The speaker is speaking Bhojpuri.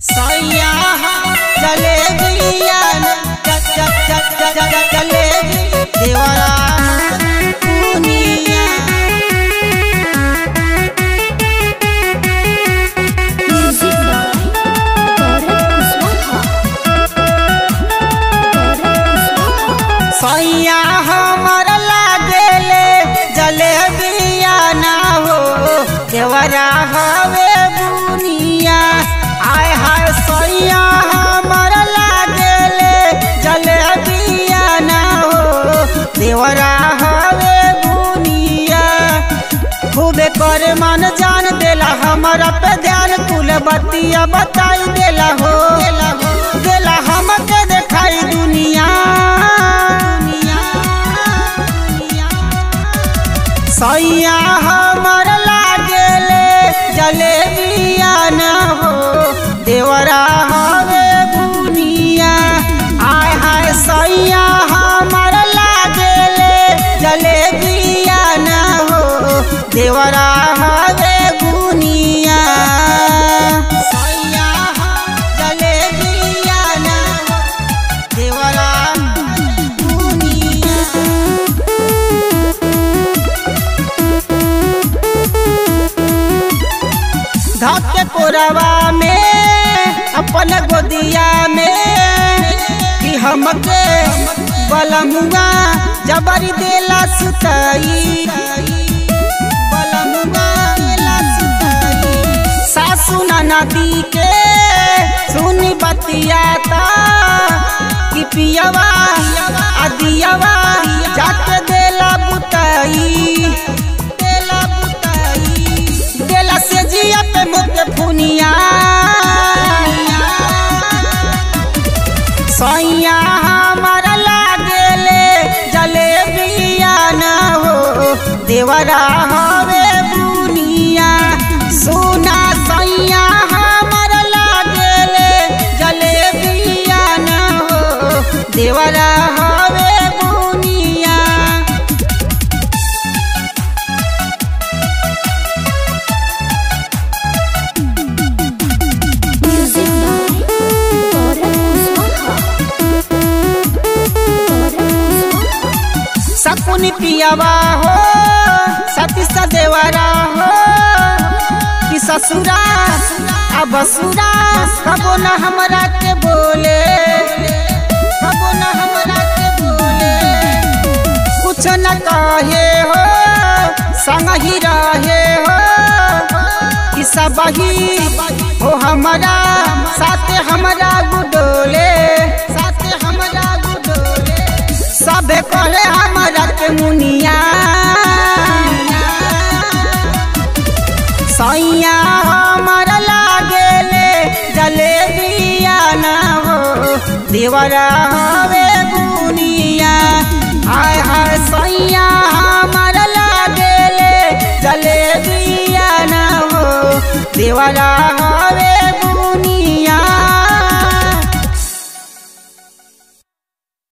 सैया जलेबिया जलेबी देवरा दुनिया। सैया हमर लागेले जलेबिया ना हो देवरा हवे बुनिया। आय हाय सैया हमर लागेले जलेबिया ना हो देवरा हवे बुनिया। खूबे कर मन जान देला हमारा पे ध्यान कुल बतिया बताई देला हो देला हमके देखाई दुनिया। सैया हमर लागेले जलेबिया ना हो देवरा हवे बुनिया। आय हाय सैया हमर लागेले जलेबिया ना हो देवरा हवे बुनिया। सैया जलेबिया ना हो देवरा बुनिया। धके कोरवा में अपन गोदिया में कि हमके बलमुआ जबरी देला सुताई बलमुआ देला सुताई। सासु नदी के सुनी बतिया ता कि पियवा अदियवा जाके देला बुताई देला से जिया पे मुके फुनिया। सैया हमर लागेले जलेबिया ना हो देवरा हवे बुनिया। सुना सैया हमर लागेले जलेबिया ना हो देवरा हवे बुनिया। सकुनी पियावा हो सती सदेवरा हो कि ससुरा अब ससुरा कबो न हमरा के बोले कबो न हमरा के बोले। कुछ न कहे हो संग ही रहे हो कि सब ही हो हमारा साथ हमरा गुडोले साथ हमरा गुडोले। सब कहे हमरा के मुनिया। सैया हमर लागेले जलेबिया ना हो देवरा हवे बुनिया। आय हाय सैया हमर लागेले जलेबिया ना हो देवरा हवे